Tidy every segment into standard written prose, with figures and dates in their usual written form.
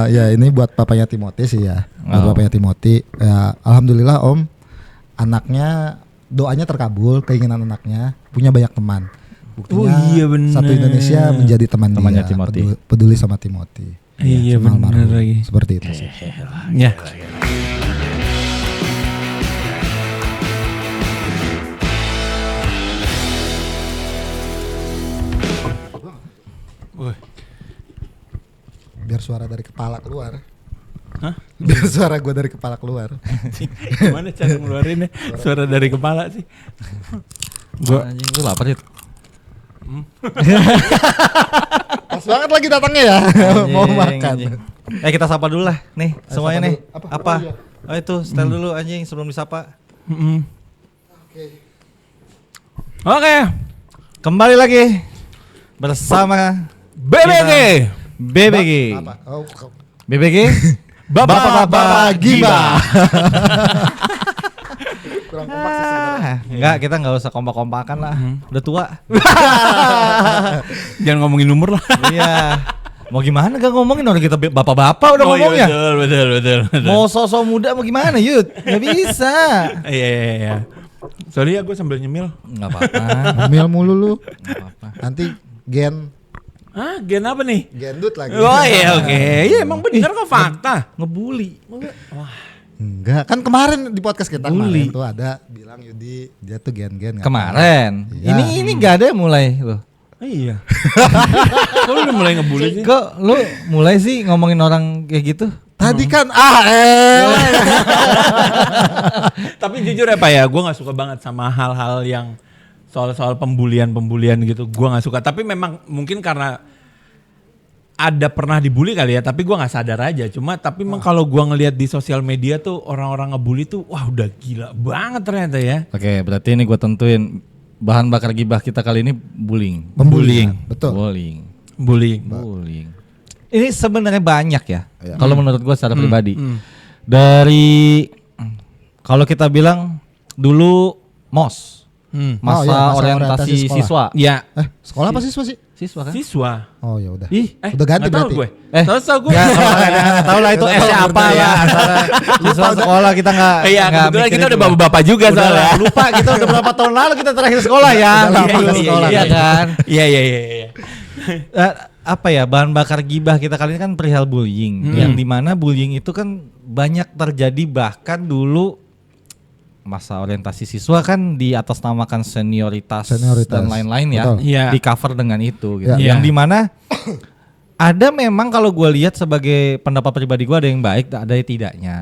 Ya ini buat papanya Timothy sih ya. Buat papanya Timothy. Ya, alhamdulillah Om, anaknya doanya terkabul, keinginan anaknya punya banyak teman. Buktinya satu Indonesia menjadi temannya dia, Timothy. peduli sama Timothy. Iya benar lagi. Seperti itu sih. Ya. Biar suara dari kepala keluar. Hah? Biar suara gue dari kepala keluar. Gimana cara ngeluarinnya suara dari kepala sih? Gua anjing lu lapar, Dit. Pas banget lagi datangnya ya. Mau makan. Anjing. Kita sapa dulu lah nih semuanya nih. Apa? Apa? Oh itu setel dulu anjing sebelum disapa. Oke. Kembali lagi bersama BBG. BBG. Apa? Oh, BBG. Bapak-bapak Giba. kurang kompak sih sebenarnya. Enggak, kita enggak usah kompak-kompakan lah. Udah tua. Jangan ngomongin umur lah. Iya. Mau gimana gak ngomongin orang kita bapak-bapak udah ngomongnya. Betul. Mau sosok muda mau gimana, Yud? Gak bisa. Iya. Sorry ya gue sambil nyemil. Enggak apa-apa. Ngomel mulu lu. Enggak apa-apa. Nanti gen Hah, gen apa nih? gendut lagi. Oh iya oke. Iya emang bener kok fakta. Ngebully. Enggak, kan kemarin di podcast kita Bully. kemarin tuh ada bilang Yudi dia tuh gen-gen. Kemarin. Iya. Ini enggak ada yang mulai loh. Iya. Kok lu udah mulai ngebully sih? Kok lu mulai sih ngomongin orang kayak gitu? Tadi kan Tapi jujur ya Pak ya, gue gak suka banget sama hal-hal yang soal pembulian gitu. Gue gak suka, tapi memang mungkin karena ada pernah dibully kali ya, tapi gue gak sadar aja. Tapi memang kalau gue ngelihat di sosial media tuh orang-orang ngebully tuh, wah udah gila banget ternyata ya. Oke, berarti ini gue tentuin bahan bakar gibah kita kali ini bullying. pembulian. Betul. Bullying. Ini sebenarnya banyak ya. Iya. Kalau menurut gue secara pribadi. Dari kalau kita bilang dulu MOS. Masa iya, masa orientasi orientasi siswa. Ya. Sekolah apa siswa sih? Siswa kan? Siswa. Oh ya udah. Ih, Udah ganti nggak tahu berarti. gue. Tahu gue. Ya, tahu lah itu S-nya apa ya antara siswa sekolah kita enggak. Iya, kebetulan kita udah bapak-bapak juga Udah soalnya. lupa kita udah berapa tahun lalu kita terakhir sekolah ya. Udah lama Iya, sekolah. Iya kan? Iya. Apa ya bahan bakar gibah kita kali ini kan perihal bullying. Yang dimana bullying itu kan banyak terjadi bahkan dulu masa orientasi siswa kan di atas namakan senioritas dan lain-lain ya. Iya. Di cover dengan itu gitu. Iya. Yang dimana ada memang kalau gue lihat sebagai pendapat pribadi gue ada yang baik, ada yang tidaknya.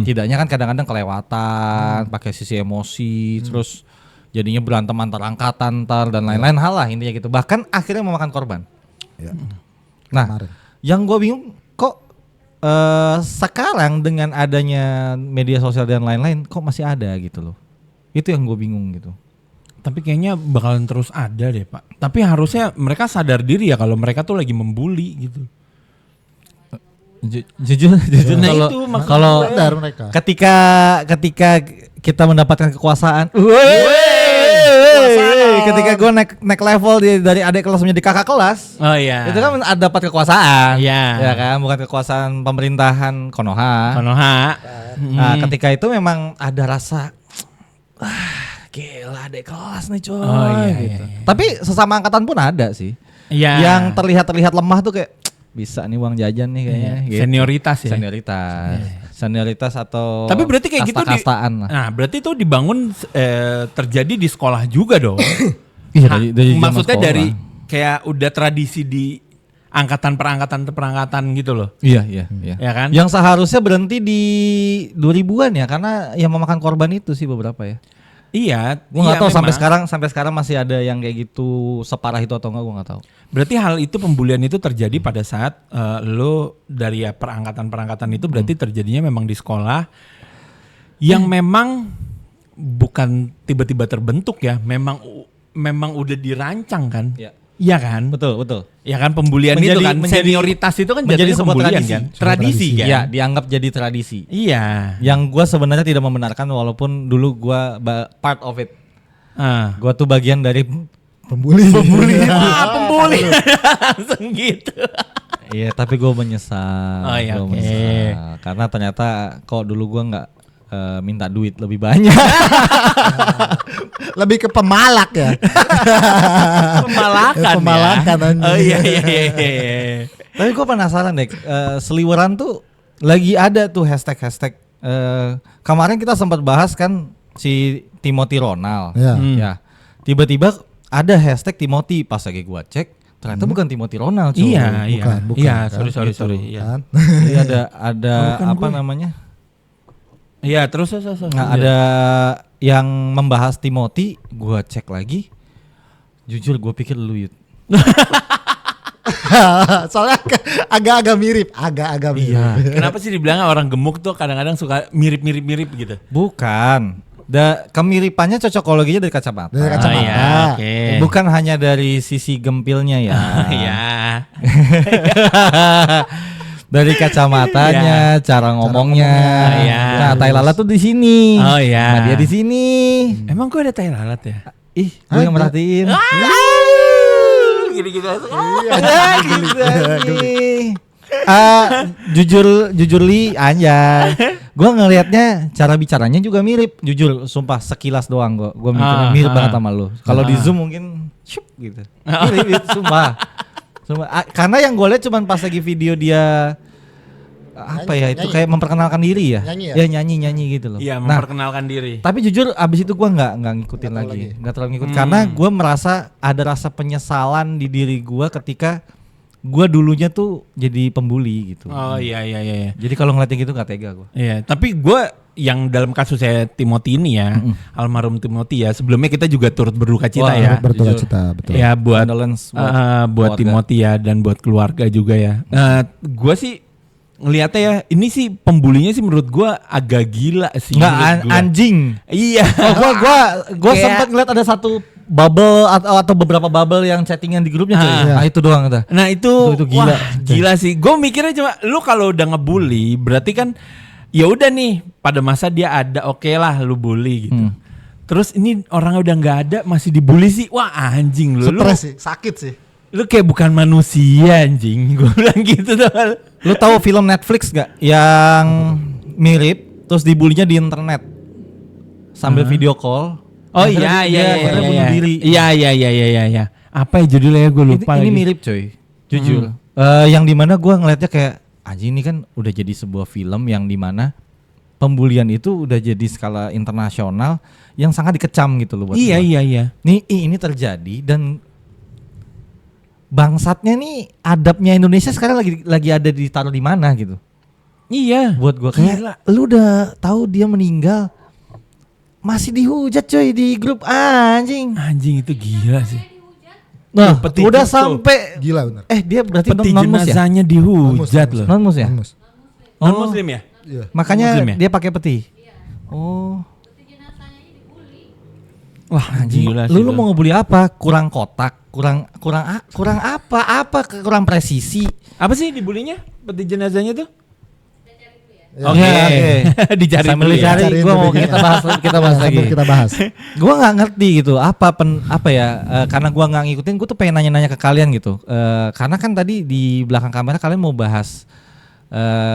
Tidaknya kan kadang-kadang kelewatan, pakai sisi emosi, terus jadinya berantem antar angkatan dan lain-lain hal lah intinya gitu. Bahkan akhirnya memakan korban. Ya. Nah, Kemarin. yang gue bingung kok sekarang dengan adanya media sosial dan lain-lain kok masih ada gitu loh. Itu yang gue bingung gitu. Tapi kayaknya bakalan terus ada deh Pak. Tapi harusnya mereka sadar diri ya kalau mereka tuh lagi membuli gitu. Jujur Nah, kalau itu maksud kalau Sadar mereka. ketika kita mendapatkan kekuasaan, ketika gue naik level dari adik kelas menjadi kakak kelas, Oh iya. itu kan dapat kekuasaan, Iya. ya kan, bukan kekuasaan pemerintahan Konoha. Nah, ketika itu memang ada rasa, gila adik kelas nih coy. Oh, iya, gitu. iya. Tapi sesama angkatan pun ada sih, Iya. yang terlihat lemah tuh kayak bisa nih uang jajan nih kayaknya. Iya. Gitu. Senioritas ya. Senioritas atau Tapi berarti kayak gitu kasta-kastaan lah. Nah, berarti itu dibangun terjadi di sekolah juga dong. Iya, Hah, dari zaman maksudnya sekolah. dari kayak udah tradisi di angkatan perangkatan gitu loh. Iya. Ya kan? Yang seharusnya berhenti di 2000-an ya, karena yang memakan korban itu sih beberapa ya. Iya. Gue nggak iya tahu memang. sampai sekarang masih ada yang kayak gitu separah itu atau enggak, gue nggak tahu. Berarti hal itu pembulian itu terjadi pada saat lo dari ya perangkatan itu berarti terjadinya memang di sekolah yang memang bukan tiba-tiba terbentuk ya, memang udah dirancang kan? Iya. Iya kan? Betul. Ya kan pembulian itu kan senioritas itu kan menjadi jatuhnya sebuah pembulian tradisi. kan? Tradisi kan? Iya, dianggap jadi tradisi. Iya. Yang gue sebenarnya tidak membenarkan walaupun dulu gue part of it. Gue tuh bagian dari Pembuli. Wah, pembuli. Langsung gitu. Iya, tapi gue menyesal. Oh, iya, Gua oke. menyesal. Karena ternyata kok dulu gue nggak minta duit lebih banyak. Lebih ke pemalak ya. Pemalakan Pemalakan, ya. anjing. Oh iya. Tapi gue penasaran deh, seliweran tuh lagi ada tuh hashtag. Kemarin kita sempat bahas kan si Timothy Ronald. Iya. Ya, tiba-tiba ada hashtag Timothy, pas lagi gue cek ternyata bukan Timothy Ronald. Cuy. Iya. Bukan, Iya, kan? sorry. Iya. Kan? Jadi ada Bukan apa gue. namanya? Iya, terus. Nah, ada yang membahas Timothy, gua cek lagi. Jujur gua pikir lu Yud. Soalnya agak-agak mirip. Iya. Kenapa sih dibilang orang gemuk tuh kadang-kadang suka mirip gitu? Bukan. Kemiripannya cocokologinya dari kacamata. Dari kacamata. Oh, iya, oke. Bukan hanya dari sisi gempilnya ya. Iya. Dari kacamatanya, cara ngomongnya. Iya. Nah, tai lalat tuh di sini. Oh, iya. Nah, dia di sini. Emang gue ada tai lalat ya? Ih, gue yang merhatiin. Gini-gini aja. Jujur li anjay. Gua ngelihatnya cara bicaranya juga mirip. Jujur, sumpah sekilas doang gua mikirnya mirip banget sama lu. Kalau di Zoom mungkin syup gitu. Mirip, sumpah. Karena yang gue lihat cuman pas lagi video dia itu kayak memperkenalkan diri ya. Nyanyi ya? Ya nyanyi gitu loh. Iya, Nah, memperkenalkan diri. tapi jujur abis itu gue nggak ngikutin lagi, nggak terlalu ngikut karena gue merasa ada rasa penyesalan di diri gue ketika gue dulunya tuh jadi pembuli gitu. Oh iya. Jadi kalau ngeliatin gitu nggak tega gue. Iya, tapi gue yang dalam kasus saya Timothy ini ya, almarhum Timothy ya, sebelumnya kita juga turut berduka cita Wah, ya. Berduka Jujur. cita, betul. Ya buat Condolence buat keluarga. Timothy ya dan buat keluarga juga ya. Gue sih ngeliatnya ya, ini sih pembulinya sih menurut gue agak gila sih. Nggak menurut gua. anjing. Iya. Oh, gue Kayak- sempat ngeliat ada satu bubble atau beberapa bubble yang chattingan di grupnya cuy. Ah. Nah itu doang tuh. Nah itu gila. wah, gila sih. Gue mikirnya cuma lu kalau udah ngebully berarti kan ya udah nih pada masa dia ada oke lah lu bully gitu. Terus ini orang udah nggak ada masih dibully sih. Wah anjing lu. Stres sih, sakit sih. Lu kayak bukan manusia anjing. Gue bilang gitu tuh. Lu tahu film Netflix gak yang mirip terus dibulinya di internet sambil video call? Oh Akhirnya iya. dia akhirnya bunuh diri. Iya. Apa ya judulnya gue lupa Ini lagi. mirip coy, jujur. Yang dimana gue ngeliatnya kayak anjing ini kan udah jadi sebuah film yang dimana pembulian itu udah jadi skala internasional yang sangat dikecam gitu loh buat gua. Iya. Ini terjadi dan bangsatnya nih adabnya Indonesia sekarang lagi ada ditaruh di mana gitu. Iya. Buat gua kayak lu udah tahu dia meninggal masih dihujat coy di grup anjing. Anjing itu gila sih. Nah, peti udah tuh. sampai Gila benar. dia berarti Peti non-mus ya? jenazahnya dihujat loh. Non-mus ya? Mus. Non muslim ya? Iya. Makanya Muslim ya? dia pakai peti. Oh, Wah gila sih. lu mau ngebully apa? Kurang kotak, kurang apa? Kurang presisi. Apa sih dibulinya? Peti jenazahnya tuh? Ya. Oke. Dicari Sambil dulu ya. dicari, Cariin gua mau petinya. kita bahas lagi. Sambil kita bahas. Gua nggak ngerti gitu apa ya karena gua nggak ngikutin, gua tuh pengen nanya-nanya ke kalian gitu. Karena kan tadi di belakang kamera kalian mau bahas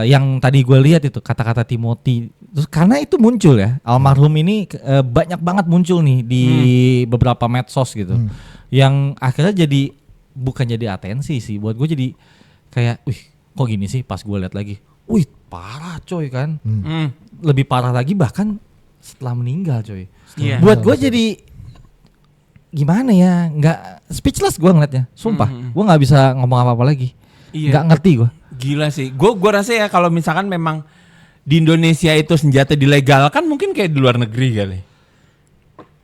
yang tadi gue lihat itu kata-kata Timothy. Terus karena itu muncul ya, almarhum ini banyak banget muncul nih di beberapa medsos gitu. Yang akhirnya jadi bukan jadi atensi sih buat gue, jadi kayak wih kok gini sih pas gue lihat lagi. Wih parah coy kan. Lebih parah lagi bahkan setelah meninggal coy. Iya. Buat gue jadi gimana ya, nggak speechless gue ngeliatnya, sumpah. Gue nggak bisa ngomong apa-apa lagi. Iya. Nggak ngerti gue. Gila sih. Gue rasa ya kalau misalkan memang di Indonesia itu senjata dilegalkan mungkin kayak di luar negeri kali.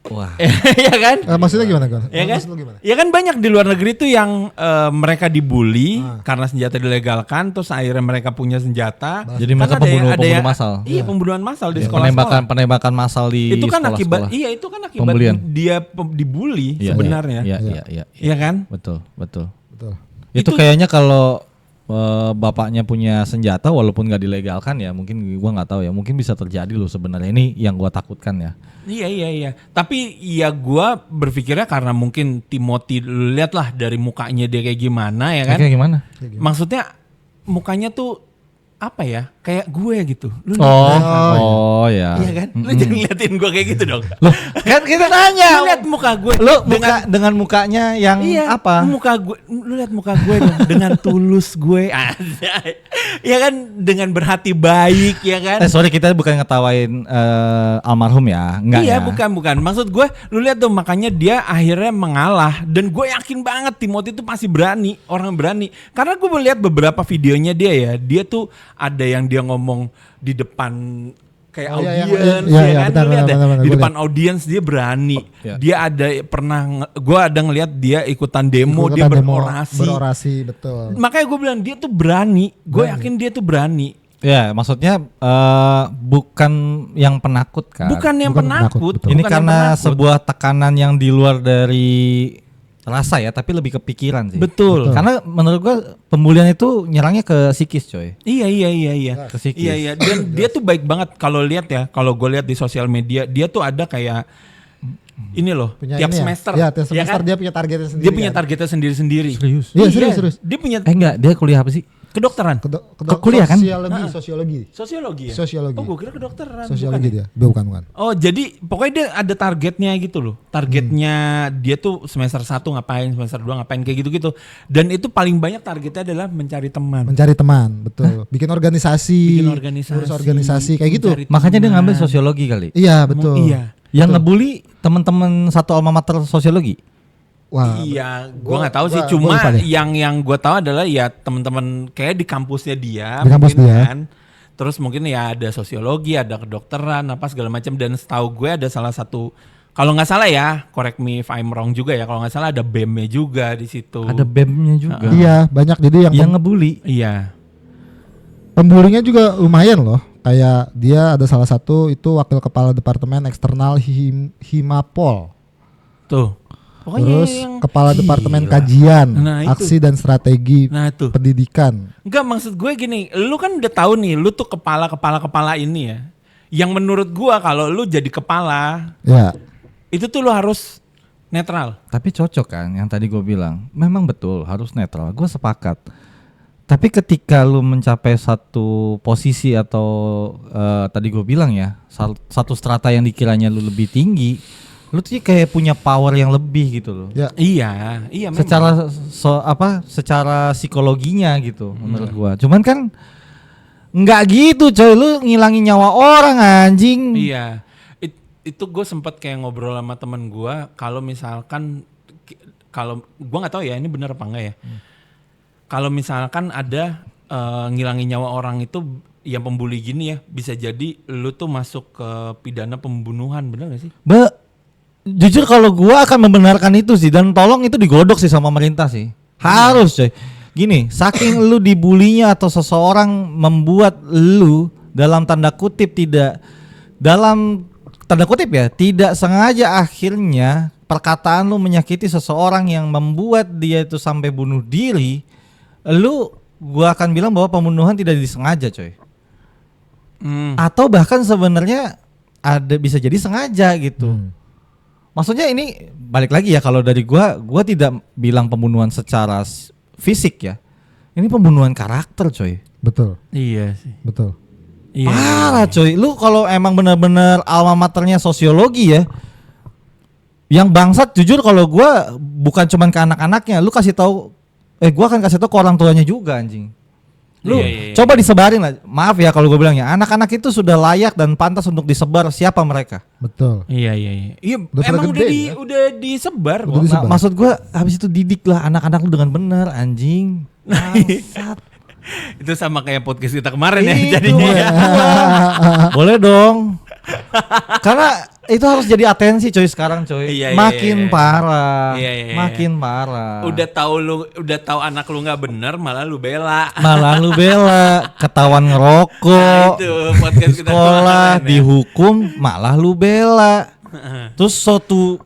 Wah. Ya kan? Maksudnya gimana kan? Ya kan? Maksud lu gimana? Ya kan banyak di luar negeri tuh yang mereka dibully karena senjata dilegalkan, terus akhirnya mereka punya senjata. Jadi Kan mereka ada yang- pembunuh ada yang- massal. Iya, pembunuhan massal di sekolah-sekolah. Penembakan massal di Itu kan sekolah-sekolah. itu kan akibat Pembelian. dia dibully Iya, sebenarnya. Iya. Iya kan? Betul. Betul. Itu kayaknya kalau bapaknya punya senjata walaupun nggak dilegalkan ya, mungkin gua nggak tahu ya, mungkin bisa terjadi loh sebenarnya, ini yang gua takutkan ya. Iya. Tapi ya gua berpikirnya karena mungkin Timothy, lu lihat lah dari mukanya dia kayak gimana ya kan? Kayak gimana? Maksudnya mukanya tuh apa ya? Kayak gue gitu. Lu Ya. Iya kan? Lu jangan ngeliatin gue kayak gitu dong. Loh, kan kita tanya. Lu lihat muka gue. Lu dengan mukanya yang apa? Muka gue, lu lihat muka gue dong dengan tulus gue. Iya kan, dengan berhati baik ya kan? Sorry, kita bukan ngetawain almarhum ya. Enggak iya, ya. bukan. Maksud gue, lu lihat tuh makanya dia akhirnya mengalah dan gue yakin banget Timothy itu pasti berani, orang berani. Karena gue melihat beberapa videonya dia ya, dia tuh ada yang dia ngomong di depan kayak audiens ya kan, benar, lu lihat ya, benar, di depan audiens dia berani. Dia ada gue ada ngelihat dia ikutan demo, dia berorasi, betul. Makanya gue bilang dia tuh berani. Gue yakin dia tuh berani. Ya, maksudnya bukan yang penakut kan? Bukan yang penakut. Ini karena sebuah tekanan yang di luar dari rasa ya, tapi lebih ke pikiran sih. Betul. Karena menurut gua pembulian itu nyerangnya ke psikis, coy. Iya. Ke psikis. Iya. Dan dia tuh baik banget kalau lihat ya, kalau gue lihat di sosial media, dia tuh ada kayak ini loh, tiap semester. Ya, tiap semester kan? Dia punya targetnya sendiri. Dia punya targetnya sendiri-sendiri. Serius? Iya, serius. Dia punya Enggak, dia kuliah apa sih? kedokteran. Kuliah kan? Sosiologi. Sosiologi ya? Sosiologi. Oh, gue kira kedokteran. Sosiologi bukan dia. Bukan. Oh, jadi pokoknya dia ada targetnya gitu loh. Targetnya dia tuh semester 1 ngapain, semester 2 ngapain kayak gitu-gitu. Dan itu paling banyak targetnya adalah mencari teman, betul. Bikin organisasi. Urus organisasi kayak gitu. Makanya dia ngambil sosiologi kali. Iya, betul. Iya. Yang ngebully teman-teman satu alma mater sosiologi. Wah, iya, gue nggak tahu sih. Cuma yang gue tahu adalah ya teman-teman kayak di kampusnya dia, di kampus dia. Kan. Terus mungkin ya ada sosiologi, ada kedokteran, apa segala macam. Dan setahu gue ada salah satu, kalau nggak salah ya, correct me if I'm wrong juga ya. Kalau nggak salah ada BEM-nya juga di situ. Ada BEM-nya juga. Iya, banyak. Jadi yang ngebully. Iya. Pembulinya juga lumayan loh. Kayak dia ada salah satu itu wakil kepala departemen eksternal Himapol. Tuh. Pokoknya terus kepala departemen kajian, aksi dan strategi pendidikan. Enggak, maksud gue gini, lu kan udah tahu nih, lu tuh kepala ini ya. Yang menurut gue kalau lu jadi kepala, ya itu tuh lu harus netral. Tapi cocok kan yang tadi gue bilang, memang betul harus netral. Gue sepakat. Tapi ketika lu mencapai satu posisi atau tadi gue bilang ya, satu strata yang dikiranya lu lebih tinggi, lu tuh kayak punya power yang lebih gitu loh. Ya. Iya. Secara secara psikologinya gitu menurut gua. Cuman kan nggak gitu coy, lu ngilangin nyawa orang anjing. Iya. Itu gue sempat kayak ngobrol sama temen gua, kalau misalkan gua nggak tahu ya ini benar apa enggak ya. Kalau misalkan ada ngilangin nyawa orang itu yang pembuli gini ya, bisa jadi lu tuh masuk ke pidana pembunuhan, benar gak sih? Jujur kalau gua akan membenarkan itu sih, dan tolong itu digodok sih sama pemerintah sih. Harus coy. Gini, saking lu dibulinya atau seseorang membuat lu dalam tanda kutip tidak sengaja akhirnya perkataan lu menyakiti seseorang yang membuat dia itu sampai bunuh diri, gua akan bilang bahwa pembunuhan tidak disengaja coy. Atau bahkan sebenarnya bisa jadi sengaja gitu. Maksudnya ini balik lagi ya, kalau dari gua tidak bilang pembunuhan secara fisik ya. Ini pembunuhan karakter coy. Betul. Iya sih. Betul. Iya. Parah coy. Lu kalau emang benar-benar alma maternya sosiologi ya, yang bangsat jujur kalau gua bukan cuman ke anak-anaknya, lu kasih tahu gua akan kasih tahu ke orang tuanya juga anjing. Lu coba disebarin lah. Maaf ya kalau gue bilang ya, anak-anak itu sudah layak dan pantas untuk disebar siapa mereka. Betul. Iya. Emang udah disebar. Maksud gue habis itu didik lah anak-anak lu dengan benar anjing. Itu sama kayak podcast kita kemarin ya jadinya ya. Boleh dong. Karena itu harus jadi atensi coy sekarang coy. Makin parah. Makin parah. Udah tahu anak lu nggak bener, malah lu bela. Ketahuan ngerokok. Nah, itu podcast kita sekolah dihukum, malah lu bela. Terus suatu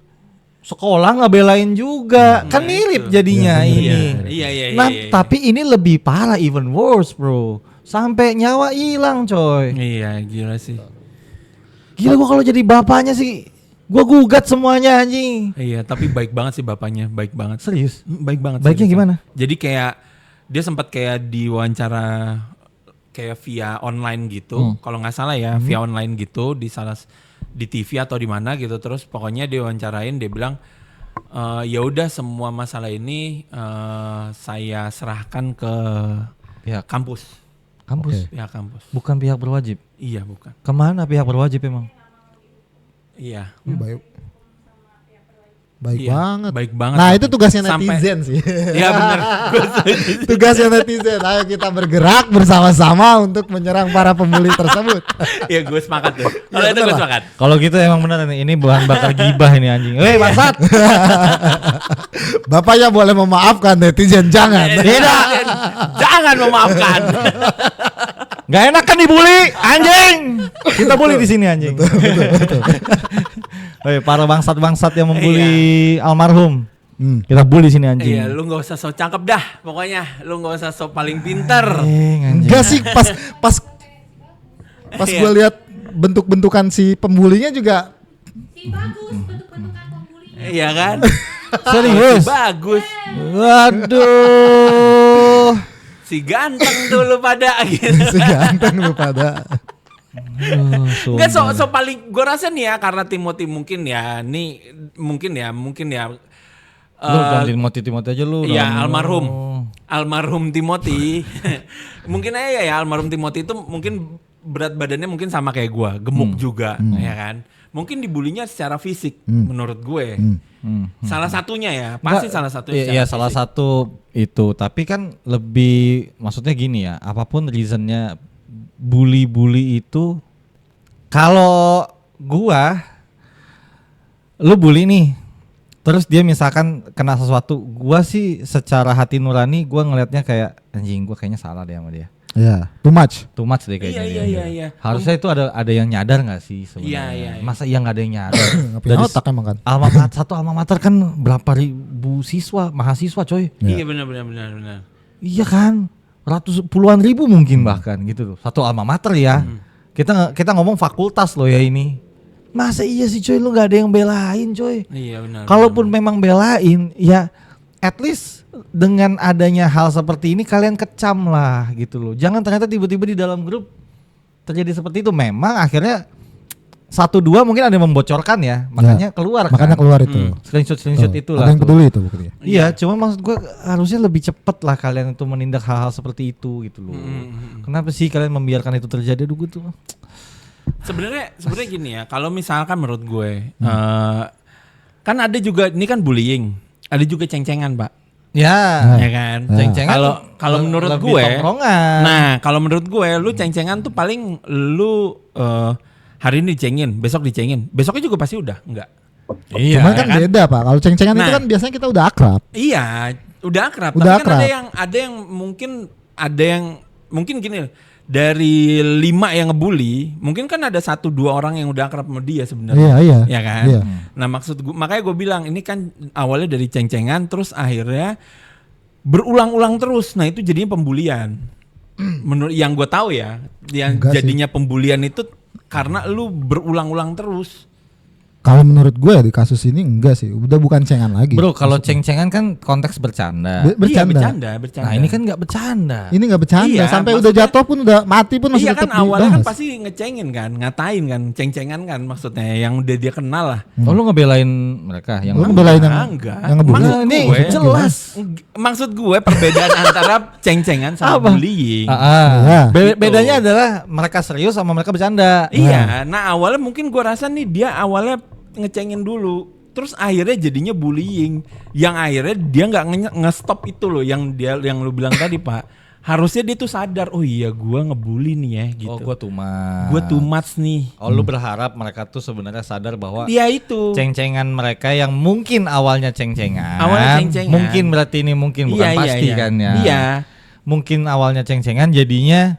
sekolah nggak belain juga. Kan mirip jadinya ini. Iya. Tapi ini lebih parah, even worse bro. Sampai nyawa hilang coy. Iya, gila sih. Gila, gua kalau jadi bapaknya sih gua gugat semuanya anjing. Iya, tapi baik banget sih bapaknya, baik banget. Serius? Baik banget. Baiknya sih, gimana? Jadi kayak dia sempat kayak diwawancara kayak via online gitu, kalau nggak salah ya via online gitu di TV atau di mana gitu. Terus pokoknya dia wawancarain, dia bilang ya udah semua masalah ini saya serahkan ke Pihak kampus. Pihak kampus. Bukan pihak berwajib. Iya bukan. Kemana pihak berwajib emang? Iya. Baik Iya, banget. baik banget. Nah itu tugasnya Sampai- netizen sih. Iya benar. Tugasnya netizen. Ayo kita bergerak bersama-sama untuk menyerang para pembuli tersebut. Iya gue sepakat tuh. Kalau itu gue sepakat. Kalau gitu emang benar nih, ini bahan bakar gibah ini anjing. Hei bangsat. Bapaknya boleh memaafkan, netizen jangan. Tidak. Jangan memaafkan. Gak enak kan dibully, anjing. Kita bully di sini anjing. Hei, para bangsat-bangsat yang membuli almarhum. Kita bully sini anjing. Iya, lu nggak usah sok cakep dah. Pokoknya lu nggak usah sok paling pinter. Anjing. Enggak sih, pas Iya. gue lihat bentuk-bentukan si pembulinya juga Bagus bentuk-bentukan pembuli. Iya kan? Serius. Bagus. Waduh. Si ganteng dulu pada gitu. seganteng lu pada. Enggak so paling gue rasa nih ya, karena Timothy mungkin ya Lu jangan Timothy aja lu. Iya, dong. almarhum Timothy. Mungkin aja ya almarhum Timothy itu mungkin berat badannya mungkin sama kayak gua, gemuk juga, ya kan. Mungkin dibulinya secara fisik menurut gue. Salah satunya ya, pasti Enggak, salah satunya. Iya, salah satu itu. Tapi kan lebih, maksudnya gini ya, apapun reasonnya bully itu, kalau gua, lu bully nih, terus dia misalkan kena sesuatu, gua sih secara hati nurani gua ngelihatnya kayak anjing, gua kayaknya salah deh sama dia. Ya, too much. Too much deh kayaknya. Iya. Harusnya itu ada yang nyadar nggak sih sebenarnya? Iya. Masa iya nggak ada yang nyadar? Nggak punya otak emang kan. Satu alma mater kan berapa ribu siswa, mahasiswa coy. Iya benar. Iya kan, puluhan ribu mungkin bahkan gitu loh. Satu alma mater ya. Kita ngomong fakultas loh ya ini. Masa iya sih coy, lu nggak ada yang belain coy. Iya benar. Kalaupun memang belain, ya at least dengan adanya hal seperti ini kalian kecam lah gitu loh. Jangan ternyata tiba-tiba di dalam grup terjadi seperti itu. Memang akhirnya 1-2 mungkin ada yang membocorkan ya, makanya keluar kan. Makanya keluar itu. Screenshot itulah. Ada yang tuh. peduli itu buktinya. Iya, cuma maksud gue harusnya lebih cepet lah kalian itu menindak hal-hal seperti itu gitu loh. Kenapa sih kalian membiarkan itu terjadi? Aduh gue tuh. Sebenarnya gini ya, kalau misalkan menurut gue kan ada juga, ini kan bullying, ada juga ceng-cengan, Pak. Ya, Ya kan? ceng-cengan. Kalau menurut lebih gue, tongkrongan. nah kalau menurut gue, lu ceng-cengan tuh paling lu hari ini dicengin, besok dicengin, besoknya juga pasti udah enggak. Iya. Cuman kan beda Pak. Kalau ceng-cengan itu Nah. kan biasanya kita udah akrab. Iya, udah akrab. Udah Tapi kan akrab. ada yang mungkin gini, dari 5 yang ngebully, mungkin kan ada 1-2 orang yang udah akrab sama dia sebenarnya. Iya. Ya kan? Iya. Nah maksud gue, makanya gue bilang ini kan awalnya dari ceng-cengan, terus akhirnya berulang-ulang terus. Nah itu jadinya pembulian. Menurut yang gue tahu ya, yang Enggak sih. jadinya pembulian itu karena lu berulang-ulang terus. Kalau menurut gue di kasus ini enggak sih. Udah bukan cengan lagi. Bro, kalau ceng-cengan kan konteks bercanda. Bercanda. Iya, bercanda. Nah, ini kan nggak bercanda. Ini enggak bercanda. Iya, Sampai udah maksudnya- jatuh pun udah mati pun masih Iya tetap kan awalnya kan dibahas. pasti ngecengin kan, ngatain kan, ceng-cengan kan maksudnya yang udah dia kenal lah. Oh, lu ngebelain mereka yang Lu mana? ngebelain yang enggak. yang ngebully. Maksud Ini gue, jelas. Maksud gue perbedaan antara ceng-cengan sama Apa? bullying. Iya. Bedanya adalah mereka serius sama mereka bercanda. Iya, nah awalnya mungkin gue rasa nih dia awalnya ngecengin dulu, terus akhirnya jadinya bullying, yang akhirnya dia nggak nge-stop itu loh, yang lu bilang tadi Pak, harusnya dia tuh sadar, oh iya gue ngebully nih ya gitu. Oh, gua too much nih. Oh, lu berharap mereka tuh sebenarnya sadar bahwa Dia itu. ceng-cengan mereka yang mungkin awalnya ceng-cengan. Awalnya ceng-cengan. Mungkin berarti ini mungkin bukan pasti kan ya. Iya. Mungkin awalnya ceng-cengan jadinya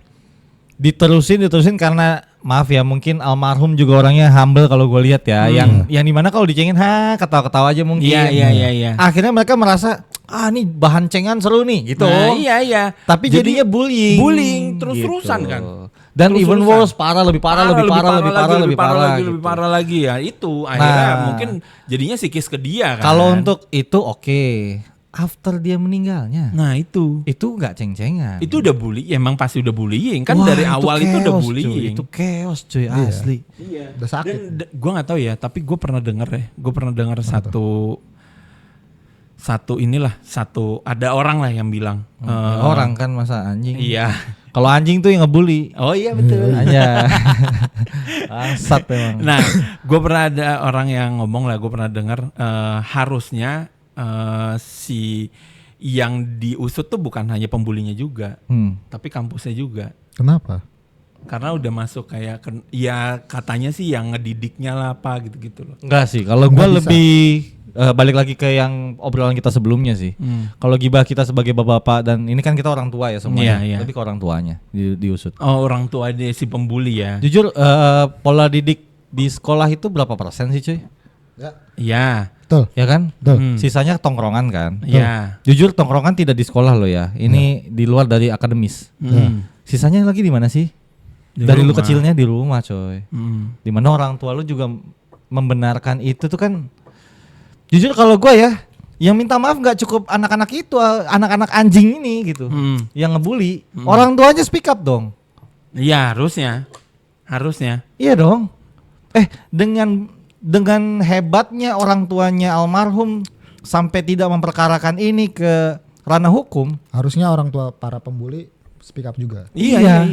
diterusin karena maaf ya, mungkin almarhum juga orangnya humble kalau gue lihat ya, yang dimana kalau dicengin ketawa-ketawa aja mungkin. Iya. Akhirnya mereka merasa ini bahan cengan seru nih gitu. Nah, iya. Tapi Jadi, jadinya bullying. bullying terus-terusan kan. Dan Terus-terusan. even worse, lebih parah lagi ya. Itu akhirnya Nah. mungkin jadinya psikis ke dia kan. Kalau untuk itu oke. after dia meninggalnya. Nah itu Itu nggak ceng-cengan. udah bully, emang pasti udah bullying kan. Wah, dari awal itu udah chaos, bullying. cuy. Itu chaos cuy, asli. Iya. Udah sakit. Dan gue nggak tahu ya, tapi gue pernah denger satu ada orang lah yang bilang Orang kan masa anjing. iya. Kalau anjing tuh yang ngebully. Oh iya betul. Aja. Bangsat emang. Nah, gue pernah ada orang yang ngomong lah, gue pernah dengar harusnya si yang diusut tuh bukan hanya pembulinya juga, tapi kampusnya juga. Kenapa? Karena udah masuk kayak ya katanya sih yang ngedidiknya lah apa gitu-gitu loh. Enggak sih, kalau gue Nggak bisa. lebih balik lagi ke yang obrolan kita sebelumnya sih. Kalau gibah kita sebagai bapak-bapak dan ini kan kita orang tua ya semuanya, Iya, iya. lebih ke orang tuanya diusut. Oh, orang tua dia si pembuli ya. Jujur pola didik di sekolah itu berapa persen sih cuy? Ya. Iya. Betul. Ya kan? Betul. Sisanya tongkrongan kan? Iya. Jujur tongkrongan tidak di sekolah lo ya. Ini di luar dari akademis. Sisanya lagi di mana sih? Di Dari lu rumah. kecilnya di rumah coy. Hmm. Dimana orang tua lu juga membenarkan itu tuh kan. Jujur kalau gue ya, yang minta maaf nggak cukup anak-anak itu, anak-anak anjing ini gitu, yang ngebully. Orang tuanya speak up dong. Iya, harusnya. Iya dong. Dengan hebatnya orang tuanya almarhum sampai tidak memperkarakan ini ke ranah hukum, Harusnya orang tua para pembuli speak up juga. Iya.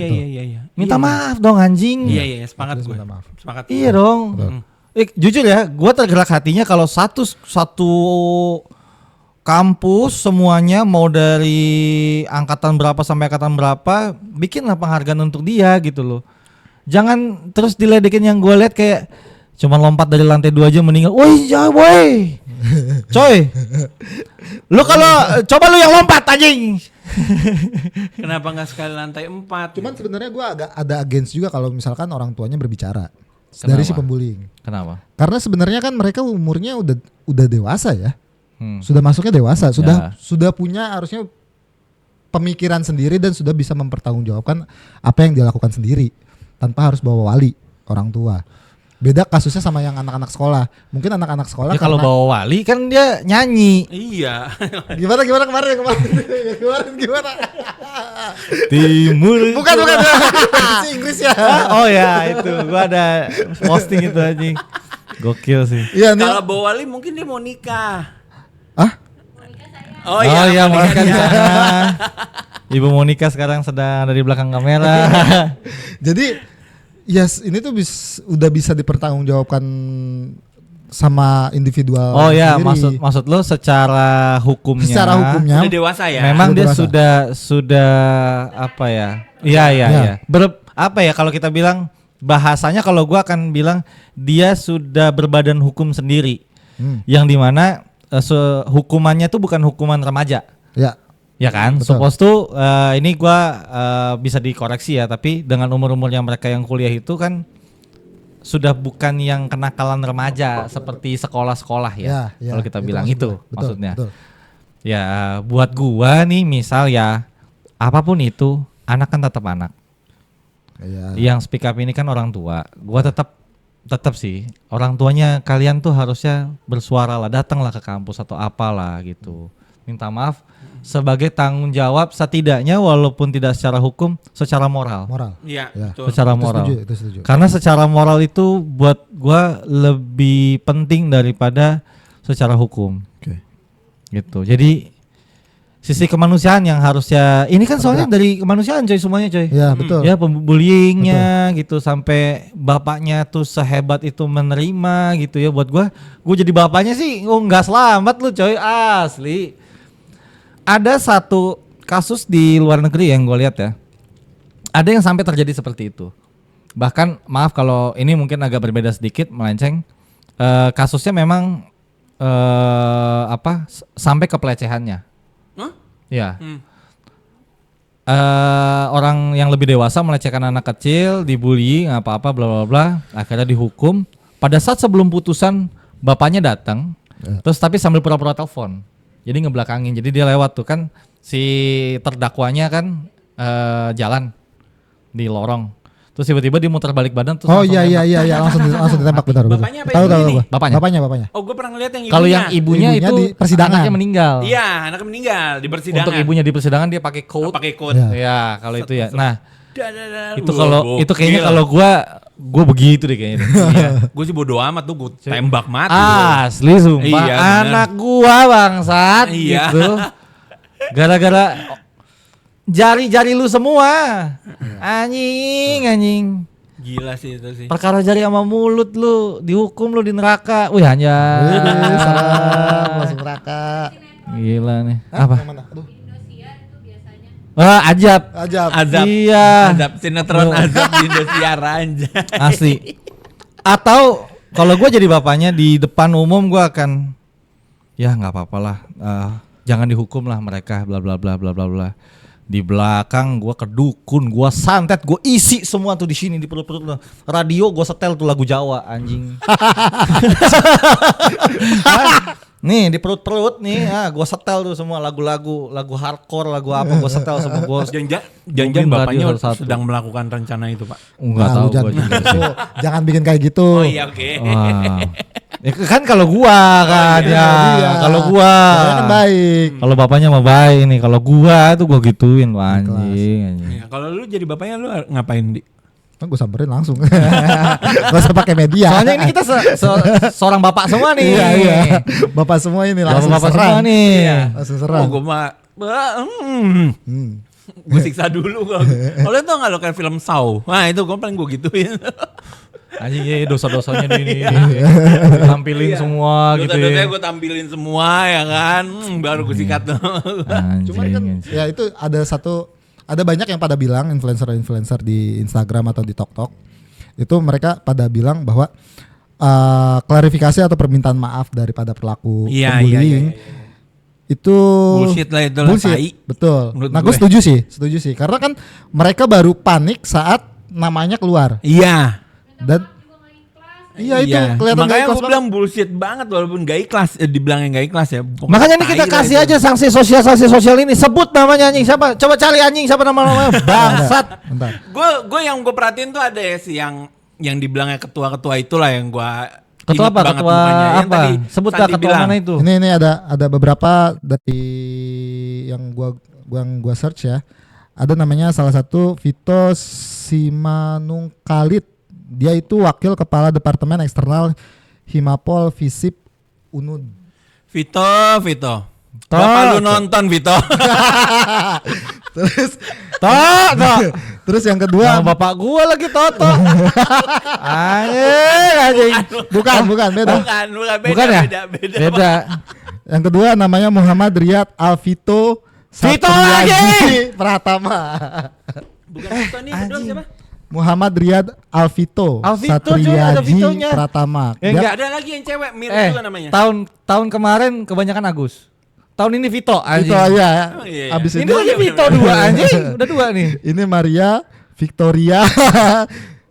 minta maaf dong anjing. Iya, sepakat Harus gue. minta maaf. Sepakat. Iya dong. Jujur ya, gue tergerak hatinya kalau satu kampus semuanya mau dari angkatan berapa sampai angkatan berapa, bikinlah penghargaan untuk dia gitu loh. Jangan terus diledekin yang gue lihat kayak cuman lompat dari lantai 2 aja meninggal. Woi, ya boy. Coy. Lu kalau coba lu yang lompat anjing. Kenapa nggak sekali lantai 4? Cuman sebenarnya gue agak ada against juga kalau misalkan orang tuanya berbicara dari si pembullying. Kenapa? Karena sebenarnya kan mereka umurnya udah dewasa ya. Hmm. Sudah masuknya dewasa, Ya. sudah punya harusnya pemikiran sendiri dan sudah bisa mempertanggungjawabkan apa yang dia lakukan sendiri tanpa harus bawa wali orang tua. Beda kasusnya sama yang anak-anak sekolah. Mungkin anak-anak sekolah Ya kalau bawa wali kan dia nyanyi. Iya. gimana kemarin gimana? Timur. Bukan si Inggris ya. Oh ya itu gua ada posting itu aja. Gokil sih. Iya nih. Kalau bawa wali mungkin dia mau nikah. Ah? Oh iya mau Monica di nikah. sana. Ibu Monica sekarang sedang ada di belakang kamera. Jadi yes, ini tuh udah bisa dipertanggungjawabkan sama individual. Oh ya, sendiri. maksud lo secara hukumnya. Secara hukumnya Udah dewasa ya. Memang Udah dia dewasa. sudah apa ya? Iya. Apa ya kalau kita bilang bahasanya kalau gua akan bilang dia sudah berbadan hukum sendiri. Yang dimana hukumannya tuh bukan hukuman remaja. Ya. Ya kan, Betul. suppose tuh ini gua bisa dikoreksi ya, tapi dengan umur-umur yang mereka yang kuliah itu kan sudah bukan yang kenakalan remaja seperti sekolah-sekolah ya. Kalau kita bilang itu maksud gue. maksudnya. Betul. Ya buat gua nih misal ya apapun itu anak kan tetap anak. Iya. Yang speak up ini kan orang tua. Gua tetap sih orang tuanya kalian tuh harusnya bersuara lah, datanglah ke kampus atau apalah gitu. Minta maaf sebagai tanggung jawab setidaknya walaupun tidak secara hukum, secara moral. Iya, Ya. betul. Secara Itu moral. setuju, itu setuju. Karena secara moral itu buat gua lebih penting daripada secara hukum. Oke. Gitu. Jadi sisi kemanusiaan yang harusnya ini kan soalnya dari kemanusiaan coy semuanya coy. Ya, betul. Ya pembullyingnya gitu sampai bapaknya tuh sehebat itu menerima gitu ya buat gua jadi bapaknya sih nggak selamat lu coy asli. Ada satu kasus di luar negeri yang gue lihat ya. Ada yang sampai terjadi seperti itu. Bahkan maaf kalau ini mungkin agak berbeda sedikit melenceng. Kasusnya memang sampai ke pelecehannya. Hah? Ya. Orang yang lebih dewasa melecehkan anak kecil, dibully, apa-apa, bla bla bla, akhirnya dihukum. Pada saat sebelum putusan, bapaknya datang, terus tapi sambil pura-pura telepon, jadi ngebelakangin. Jadi dia lewat tuh kan si terdakwanya kan jalan di lorong, Terus tiba-tiba dia muter balik badan terus Oh langsung iya nembak. langsung ditembak benar. Bapaknya apa Tahu ibunya tahu nih? gua. Bapaknya. Oh, gue pernah ngeliat yang ibunya. Kalau yang ibunya Ibunya itu di persidangan. anaknya meninggal. Iya, anaknya meninggal di persidangan. Untuk ibunya di persidangan dia pakai coat. pakai coat. Iya. Ya, kalau itu ya. Nah, itu Wah, kalau itu kayaknya gokil. kalau gua begitu deh kayaknya. Iya. Gue sih bodo amat tuh, gue tembak mati. Asli sumpah Iya, bener. anak gua bangsat Iya. gitu. Gara-gara jari-jari lu semua. Anjing. Gila sih itu sih. Perkara jari sama mulut lu dihukum lu di neraka. Wih hanya. Salam masuk neraka. Gila nih. Apa? Yang mana? Aduh. Indosiar itu biasanya. Ajab. Ajab. Azab. Iya. Azab sinetron azab di Indosiar aja. Asli. Atau kalau gue jadi bapaknya di depan umum gue akan ya nggak apa-apa lah, jangan dihukum lah mereka bla bla bla bla bla bla. Di belakang gue kedukun, gue santet, gue isi semua tuh di sini di perut-perut lo. Radio gue setel tuh lagu Jawa anjing. Nih di perut-perut nih, gue setel tuh semua lagu-lagu, lagu hardcore, lagu apa gue setel semua gue. Jangan bapaknya radio satu-satu. sedang melakukan rencana itu, Pak. Nggak Nah, tahu lu jangan, gue juga sih. jangan bikin kayak gitu. Oh iya, oke. Wah. Ya kan kalau gua kan ya, Iya. kalau gua Bapaknya kan baik. kalau bapaknya mah baik nih, kalau gua tuh gua gituin lu anjing. Ya, kalau lu jadi bapaknya lu ngapain, Di? Kan gue samperin langsung. Gak usah pakai media. Soalnya ini kita seorang bapak semua nih. Iya. Bapak semua ini langsung Bapak serang. semua nih. Langsung serang. Oh, gue mah Hmm. gue siksa dulu kalau tau nggak lo kayak film Saw, nah itu gue paling gue gituin. Anjing ya dosa-dosanya ini tampilin semua gitu Dosa-dosanya ya. gue tampilin semua ya kan. Baru gue sikat tuh. Cuman kan Anjing. ya itu ada banyak yang pada bilang influencer di Instagram atau di TikTok itu mereka pada bilang bahwa klarifikasi atau permintaan maaf daripada pelaku Iya. pembullying itu Bullshit lah itu lah, tai. bullshit, betul. Menurut Nah gue gue. setuju sih karena kan mereka baru panik saat namanya keluar Iya. dan iya itu kelihatan Makanya gak ikhlas gue bilang bullshit banget walaupun gak ikhlas, dibilangnya gak ikhlas ya. Pokoknya Makanya ini kita tai lah kasih itu. aja sanksi sosial ini. Sebut namanya anjing siapa? Coba cari anjing siapa namanya? Bangsat. Bentar. Gue yang gue perhatiin tuh ada ya sih yang dibilangnya ketua-ketua itulah yang gue Ketua apa? Ketua Yang apa? tadi Sebut Sandi ketua bilang. mana itu? Ini ada beberapa dari yang gua search ya. Ada namanya salah satu Vito Simanungkalit. Dia itu wakil kepala departemen eksternal Himapol Visip Unud. Vito. Bapak lu nonton Vito. Terus Tok. terus yang kedua Nama bapak gua lagi Toto. Anjing. bukan beda. Bukan ya? Beda. Yang kedua namanya Muhammad Riyad Alvito Vito Satriaji lagi! Pratama. Bukan Vito nih, kedua siapa? Muhammad Riyad Alvito, Alvito, cuy, ada Satriaji Vitonya. Pratama. Eh, Dia- enggak. Ada lagi yang cewek mirip juga namanya. tahun kemarin kebanyakan Agus. Tahun ini Vito anjing. Vito ya. Oh, iya. Abis Ini itu lagi Vito dua anjing. Udah dua nih. ini Maria Victoria.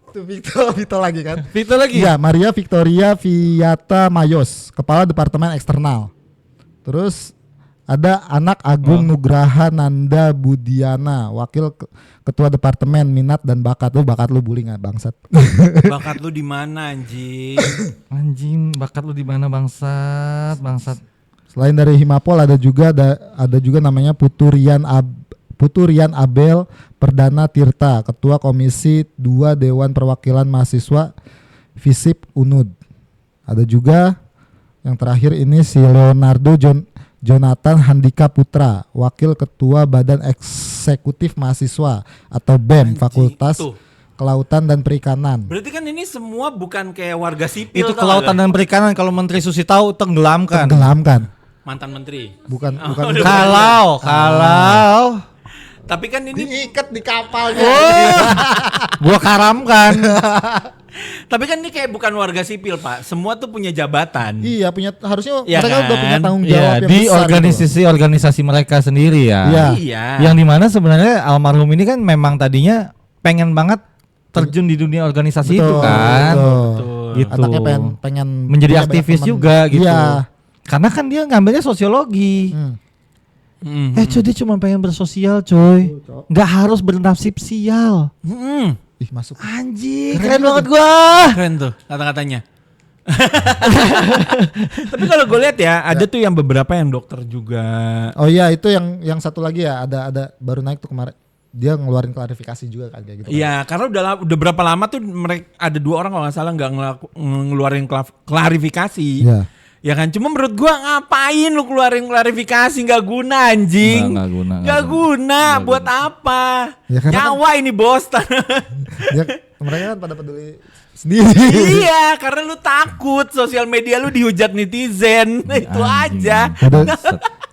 Itu Vito lagi kan? Vito lagi. Iya, Maria Victoria Viata Mayos, kepala departemen eksternal. Terus ada anak Agung Nugraha Nanda Budiana, wakil ketua departemen minat dan bakat. Bakat lu bullying ah bangsat. Bakat lu di mana anjing? Anjing, bakat lu di mana bangsat? Selain dari Himapol ada juga namanya Puturian Abel Perdana Tirta, Ketua Komisi 2 Dewan Perwakilan Mahasiswa Visip Unud. Ada juga yang terakhir ini si Leonardo Jonathan Handika Putra, Wakil Ketua Badan Eksekutif Mahasiswa atau BEM Anjing, Fakultas tuh. Kelautan dan Perikanan. Berarti kan ini semua bukan kayak warga sipil. Itu tau kelautan gak? dan perikanan kalau Menteri Susi tahu tenggelamkan. Tenggelamkan. Mantan menteri. Bukan Kalau Tapi kan ini diikat di kapalnya. gua karamkan. tapi kan ini kayak bukan warga sipil, Pak. Semua tuh punya jabatan. Iya, harusnya Iya mereka udah kan? punya tanggung Iya, jawab yang di besar organisasi mereka sendiri ya. Iya. Iya. Yang dimana sebenarnya almarhum ini kan memang tadinya pengen banget terjun di dunia organisasi itu kan. Betul. Gitu. Anaknya pengen Menjadi punya banyak aktivis teman. juga gitu. Iya. Karena kan dia ngambilnya sosiologi. Hmm. Coy dia cuma pengen bersosial coy. Nggak harus bernasib sial. Hmm. Ih masuk. Anjing, keren banget gua. Keren tuh kata-katanya. Tapi kalau gue lihat ya, ada tuh yang beberapa yang dokter juga. Oh iya itu yang satu lagi ya ada baru naik tuh kemarin. Dia ngeluarin klarifikasi juga kan kayak gitu. Iya, karena udah berapa lama tuh mereka ada 2 orang kalau nggak salah nggak ngeluarin klarifikasi. Iya. Ya kan, cuma menurut gua ngapain lu keluarin klarifikasi, nggak guna anjing. Nggak guna. Buat apa? Ya, nyawa ini bos. Mereka kan pada peduli sendiri. Iya, karena lu takut sosial media lu dihujat netizen. Itu aja.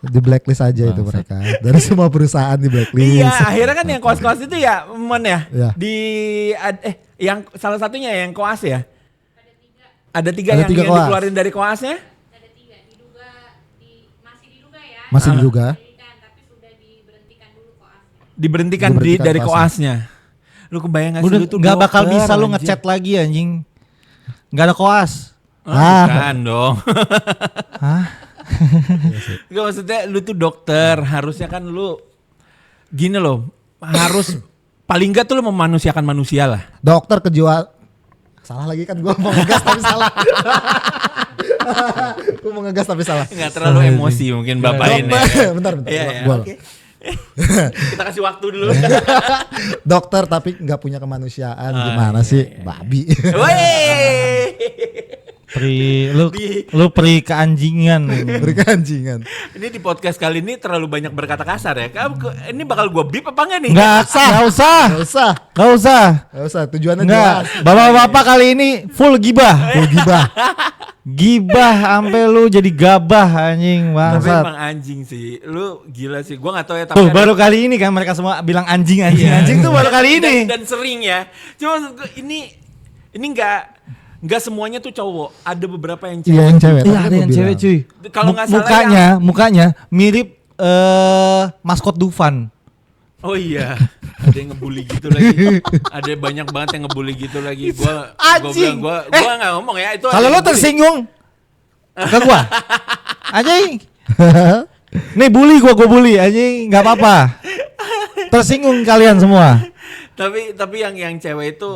Di blacklist aja itu mereka. Dari semua perusahaan di blacklist. Iya, akhirnya kan yang koas-koas itu ya, ya. Iya. Yang salah satunya yang koas ya. Ada 3 Ada yang 3 koas. dikeluarin dari koasnya. Ada 3 masih diduga ya. Masih diduga. Tapi sudah diberhentikan dulu koasnya. Diberhentikan dari koasnya. Lu kebayang gak sih lu tuh nggak bakal dokter, bisa lu anjing. ngechat lagi anjing. Nggak ada koas. Bukan dong. Hah? Gak, maksudnya lu tuh dokter, harusnya kan lu gini loh, harus paling enggak tuh lu memanusiakan manusia lah. Dokter kejiwaan. Salah lagi kan gue mau ngegas tapi salah. Gue mau ngegas tapi salah. Enggak terlalu emosi mungkin Bapak ini. Bentar. Iya, Gua. oke. Kita kasih waktu dulu. Dokter tapi nggak punya kemanusiaan gimana sih? Babi. Woi. Lu peri keanjingan ini. Beri keanjingan. Ini di podcast kali ini terlalu banyak berkata kasar ya. Ini bakal gua bip apa enggak nih? Nggak usah. Gak usah. Tujuannya Enggak. jelas. Bapak-bapak kali ini full gibah. Full gibah. Gibah sampai lu jadi gabah anjing Tapi bangsat. emang anjing sih. Lu gila sih. Gua enggak tahu ya Tuh baru kali ini kan mereka semua bilang anjing. Iya. Anjing tuh baru kali ini. Dan sering ya. Cuma maksud gua, ini enggak semuanya tuh cowok. Ada beberapa yang cewek. Iya yang cewek. Iya Tadi ada kan yang gua cewek bilang. cuy. Kalau nggak salah mukanya mirip maskot Dufan. Oh iya, ada yang ngebully gitu lagi. Ada banyak banget yang ngebully gitu lagi. Gua Anjing. gua nggak ngomong ya itu. Kalau lo tersinggung ke gua. Anjing. Nih bully gua bully anjing, enggak apa-apa. Tersinggung kalian semua. Tapi yang cewek itu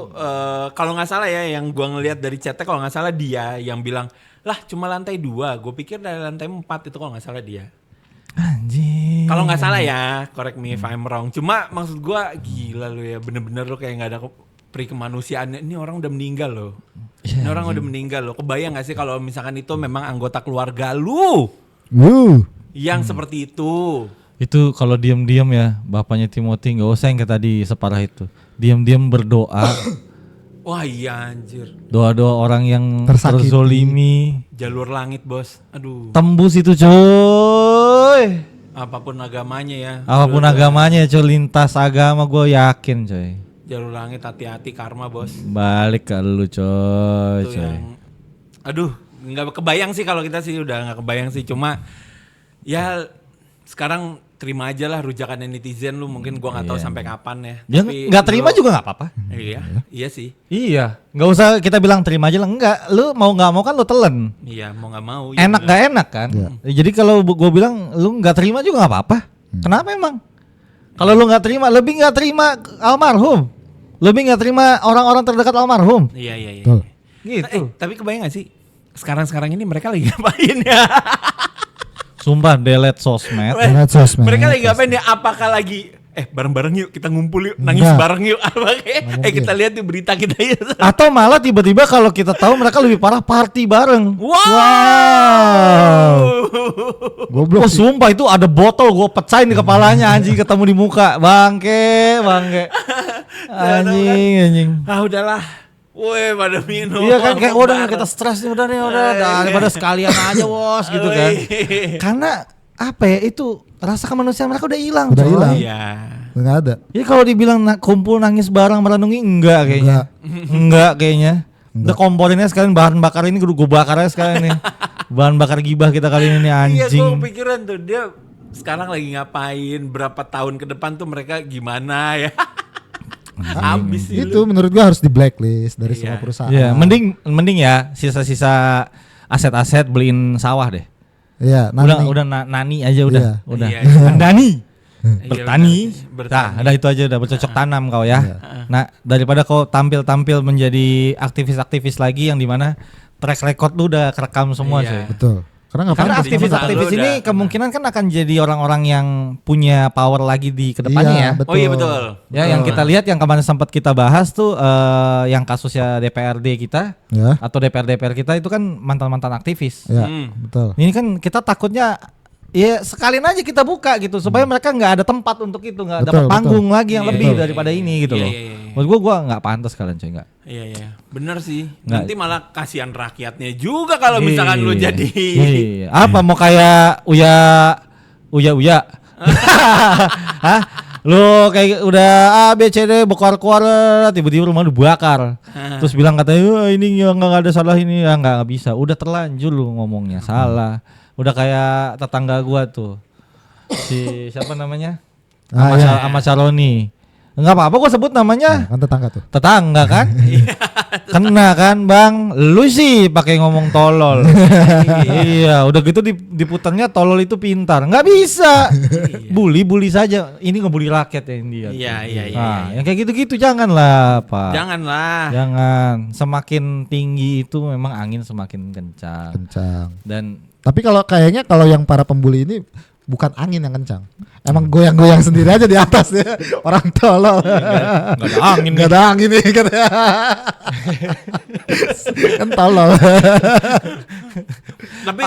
kalau nggak salah ya, yang gua ngelihat dari chatnya kalau nggak salah dia yang bilang, "Lah, cuma lantai 2. Gue pikir dari lantai 4 itu kalau nggak salah dia." Anjing. Kalau nggak salah ya, correct me if I'm wrong. Cuma maksud gua gila lu ya, bener-bener lu kayak nggak ada peri kemanusiaannya. Ini orang udah meninggal loh. Ini orang udah meninggal loh. Kebayang nggak sih kalau misalkan itu memang anggota keluarga lu yang seperti itu? Itu kalau diam-diam ya, bapaknya Timothy nggak usah yang kayak tadi separah itu. Diam-diam berdoa. Wah iya anjir. Doa-doa orang yang Tersakiti. terzolimi. Jalur langit bos. Aduh. Tembus itu coy. Apapun agamanya ya. Apapun agamanya coy, lintas agama gue yakin coy. Jalur langit, hati-hati karma bos. Balik ke lu coy. Itu yang, aduh nggak kebayang sih kalau kita sih udah nggak kebayang sih. Cuma ya sekarang terima aja lah rujakan netizen lu, mungkin gua nggak tahu sampai kapan ya. Ya nggak terima juga nggak apa-apa. Iya sih. Iya, nggak usah kita bilang terima aja lah. Enggak, lu mau nggak mau kan lu telan. Iya mau nggak mau. Enak nggak enak kan? Jadi kalau gue bilang lu nggak terima juga nggak apa-apa. Kenapa emang? Kalau lu nggak terima, lebih nggak terima almarhum, lebih nggak terima orang-orang terdekat almarhum. Iya. Betul. Gitu. Tapi kebayang gak sih sekarang ini mereka lagi ngapain ya? Sumpah delete sosmed. Delete sosmed. Mereka lagi ngapain ya? Apakah lagi bareng-bareng yuk, kita ngumpul yuk, nangis Enggak. bareng yuk, apa kayak kita lihat di berita kita ya. Atau malah tiba-tiba kalau kita tahu mereka lebih parah party bareng. Wow. Goblok Oh sih. sumpah itu ada botol gue pecahin di kepalanya anjing ketemu di muka. Bangke. Anjing. Ah udahlah. Woi pada minum. Iya kan kayak udah kita stres nih udah daripada sekalian aja bos gitu kan. Karena apa ya itu rasa kemanusiaan mereka udah hilang. Udah coy. hilang. Iya. Nggak ada. Jadi kalau dibilang kumpul nangis bareng merenungi enggak kayaknya. Enggak kayaknya. Udah komporinnya sekalian bahan bakar ini gue bakar aja sekalian nih. Bahan bakar gibah kita kali ini nih Iya gue anjing. kepikiran tuh dia sekarang lagi ngapain, berapa tahun ke depan tuh mereka gimana ya. Habis sih Itu lu. menurut gua harus di blacklist dari Iya. semua perusahaan. Ya, mending ya sisa-sisa aset-aset beliin sawah deh. Iya, Udah nani aja Iya. udah. Iya. Nani. bertani. Bertani. Nah, ada itu aja udah bercocok tanam kau ya. Nah, daripada kau tampil menjadi aktivis-aktivis lagi yang dimana track record lu udah kerekam semua Iya. sih. Betul. Karena Karena ngapain aktivis-aktivis Lu ini udah- kemungkinan kan akan jadi orang-orang yang punya power lagi di kedepannya Iya, ya. betul. Oh iya betul. Ya, yang kita lihat yang kemarin sempat kita bahas tuh yang kasusnya DPRD kita Ya. atau DPR kita itu kan mantan-mantan aktivis. Ya, Hmm. betul. Ini kan kita takutnya ya sekalian aja kita buka gitu supaya mereka nggak ada tempat untuk itu, nggak Betul, dapat panggung lagi yang Iya, lebih iya, daripada iya, ini iya, gitu iya, loh. iya, iya. Menurut gua nggak pantas kalian coy nggak. Iya, bener sih. Nggak. Nanti malah kasihan rakyatnya juga kalau misalkan lu Iya. jadi. Iya. Apa mau kayak uya Hah? Lu kayak udah A B C D bokar-kuar tiba-tiba rumah lu bakar. Terus bilang katanya "Wah, ini nggak ada salah ini ya nggak bisa. Udah terlanjur lu ngomongnya salah. Udah kayak tetangga gua tuh. Si siapa namanya? Iya. Sama Saroni. Enggak apa-apa gua sebut namanya. Kan tetangga tuh. Tetangga kan? Kena kan bang? Lu sih pakai ngomong tolol. Iya, udah gitu diputarnya tolol itu pintar. Nggak bisa. Bully saja. Ini ngebully rakyat ya India. Iya. Nah, yang kayak gitu-gitu janganlah Pak. Janganlah. Jangan. Semakin tinggi itu memang angin semakin kencang. Kencang. Dan Tapi kayaknya kalau yang para pembuli ini bukan angin yang kencang. Emang goyang-goyang sendiri aja di atas ya. Orang tolol. nggak ada angin. Nggak ada angin nih kan. Kan tolol. Tapi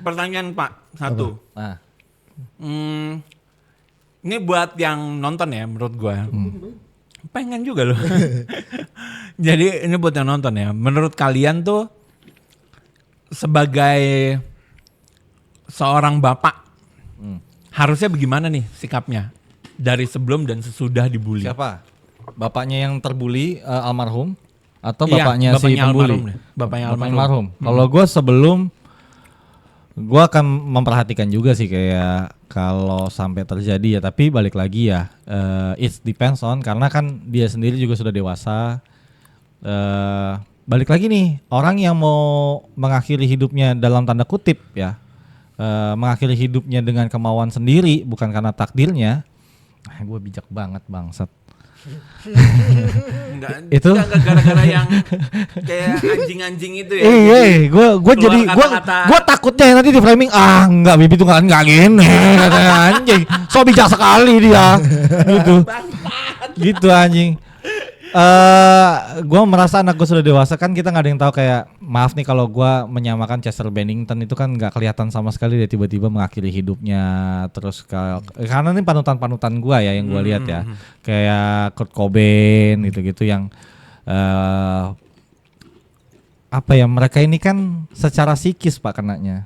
pertanyaan Pak satu. Nah, Ini buat yang nonton ya menurut gua. Pengen juga loh. Jadi ini buat yang nonton ya. Menurut kalian tuh sebagai seorang bapak harusnya bagaimana nih sikapnya dari sebelum dan sesudah dibully? siapa? Bapaknya yang terbuli almarhum atau Iya, bapaknya si bapaknya pembuli? almarhum deh. Bapaknya almarhum. Kalau gue sebelum gue akan memperhatikan juga sih kayak kalau sampai terjadi ya, tapi balik lagi ya it depends on karena kan dia sendiri juga sudah dewasa. Balik lagi nih orang yang mau mengakhiri hidupnya dalam tanda kutip ya, mengakhiri hidupnya dengan kemauan sendiri bukan karena takdirnya. Gue bijak banget bangsat. Itu enggak gara-gara yang kayak anjing-anjing itu ya. Gue jadi kata-kata. gue takutnya nanti di framing enggak Bibi tuh nggak gini katanya anjing. So bijak sekali dia. Gitu anjing. Gue merasa anak gue sudah dewasa kan, kita nggak ada yang tahu kayak maaf nih kalau gue menyamakan Chester Bennington itu kan nggak kelihatan sama sekali dia tiba-tiba mengakhiri hidupnya terus karena ini panutan gue ya yang gue lihat ya kayak Kurt Cobain gitu-gitu yang apa ya, mereka ini kan secara psikis Pak kenanya.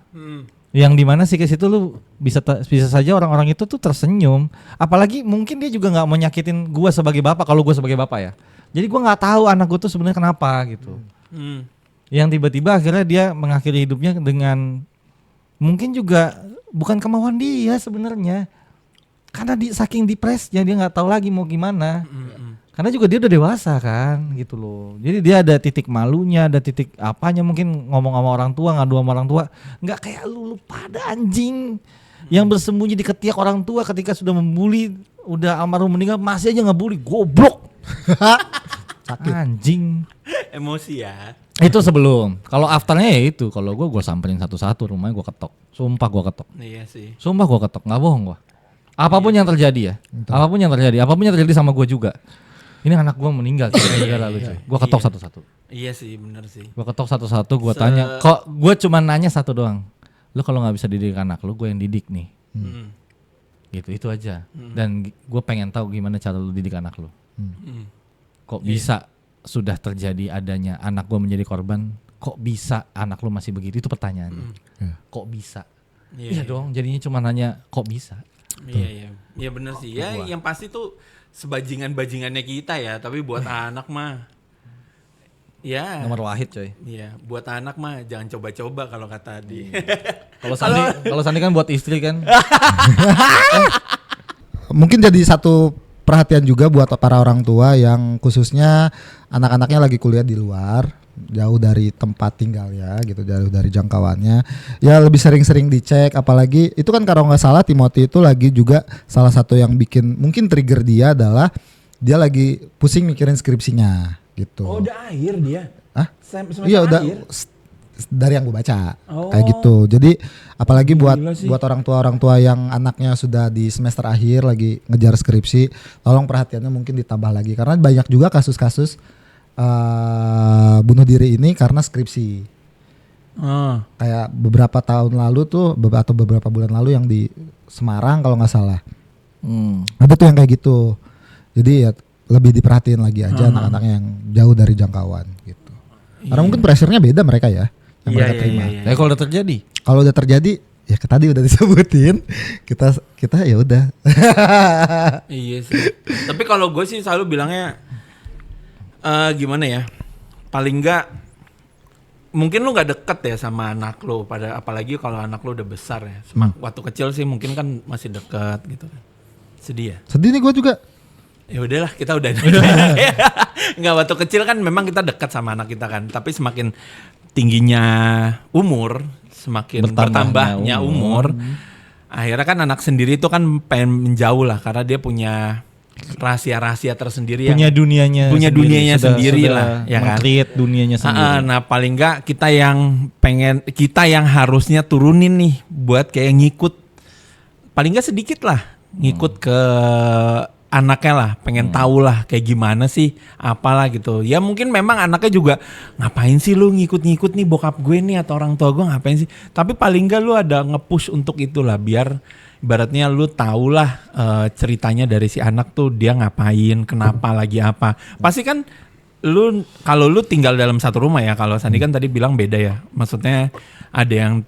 Yang dimana psikis itu lu bisa saja orang-orang itu tuh tersenyum, apalagi mungkin dia juga nggak mau nyakitin gue sebagai bapak kalau gue sebagai bapak ya. Jadi gue nggak tahu anak gue tuh sebenarnya kenapa gitu. Yang tiba-tiba akhirnya dia mengakhiri hidupnya dengan mungkin juga bukan kemauan dia sebenarnya, karena saking depresnya dia nggak tahu lagi mau gimana. Karena juga dia udah dewasa kan gitu loh. Jadi dia ada titik malunya, ada titik apanya, mungkin ngomong sama orang tua, ngadu sama orang tua. Nggak kayak lu pada anjing yang bersembunyi di ketiak orang tua ketika sudah membuli, udah almarhum meninggal masih aja ngebully, goblok. Anjing. Emosi ya. Itu sebelum. Kalau afternya ya itu, kalau gue samperin satu-satu rumahnya gue ketok. Sumpah gue ketok. Iya sih. Sumpah gue ketok, nggak bohong gue. Apapun yang terjadi ya, apapun yang terjadi sama gue juga. Ini anak gue meninggal gara-gara lu cuy. Gue ketok satu-satu. Iya sih, benar sih. Gue ketok satu-satu, gue tanya. Kok gue cuma nanya satu doang. Lu kalau nggak bisa didik anak lu, gue yang didik nih. Gitu, itu aja. Dan gue pengen tahu gimana cara lu didik anak lu. Kok bisa sudah terjadi adanya anak gue menjadi korban, kok bisa anak lu masih begitu? Itu pertanyaannya. Kok bisa? Iya dong, jadinya cuma nanya kok bisa. Iya benar sih. Ya yang pasti tuh sebajingan-bajingannya kita ya, tapi buat anak mah ya Nomor wahid coy. iya, buat anak mah jangan coba-coba kalau kata Adi. Kalau Sandi kan buat istri kan. Mungkin jadi satu perhatian juga buat para orang tua yang khususnya anak-anaknya lagi kuliah di luar, jauh dari tempat tinggalnya gitu, jauh dari jangkauannya. Ya lebih sering-sering dicek, apalagi itu kan kalau nggak salah Timothy itu lagi juga salah satu yang bikin mungkin trigger dia adalah dia lagi pusing mikirin skripsinya gitu. Oh, udah akhir dia. Hah? Semester Iya udah akhir? dari yang gue baca kayak gitu. Jadi apalagi buat orang tua yang anaknya sudah di semester akhir lagi ngejar skripsi, tolong perhatiannya mungkin ditambah lagi karena banyak juga kasus-kasus bunuh diri ini karena skripsi. Kayak beberapa tahun lalu tuh atau beberapa bulan lalu yang di Semarang kalau nggak salah. Ada tuh yang kayak gitu. Jadi ya lebih diperhatiin lagi aja anak-anaknya yang jauh dari jangkauan gitu. Karena mungkin pressure-nya beda mereka ya yang mereka terima. Tapi kalau udah terjadi, ya tadi udah disebutin, kita ya udah. Iya sih. Tapi kalau gue sih selalu bilangnya gimana ya? Paling enggak mungkin lu nggak deket ya sama anak lu, apalagi kalau anak lu udah besar ya. Waktu kecil sih mungkin kan masih deket gitu. Sedih ya? Sedih nih gue juga. Ya udahlah, kita udah nggak, waktu kecil kan memang kita dekat sama anak kita kan, tapi semakin tingginya umur, semakin bertambahnya umur, akhirnya kan anak sendiri itu kan pengen menjauh lah karena dia punya rahasia-rahasia tersendiri, punya dunianya sendiri lah, ya kan? Create dunianya sendiri. Nah paling nggak kita yang harusnya turunin nih buat kayak ngikut, paling nggak sedikit lah ngikut ke anaknya lah, pengen tahu lah kayak gimana sih, apalah gitu. Ya mungkin memang anaknya juga ngapain sih lu ngikut-ngikut nih bokap gue nih atau orang tua gue ngapain sih. Tapi paling gak lu ada nge-push untuk itulah, biar ibaratnya lu tahu lah ceritanya dari si anak tuh dia ngapain, kenapa lagi apa. Pasti kan lu kalau lu tinggal dalam satu rumah ya, kalau Sandi kan tadi bilang beda ya. Maksudnya ada yang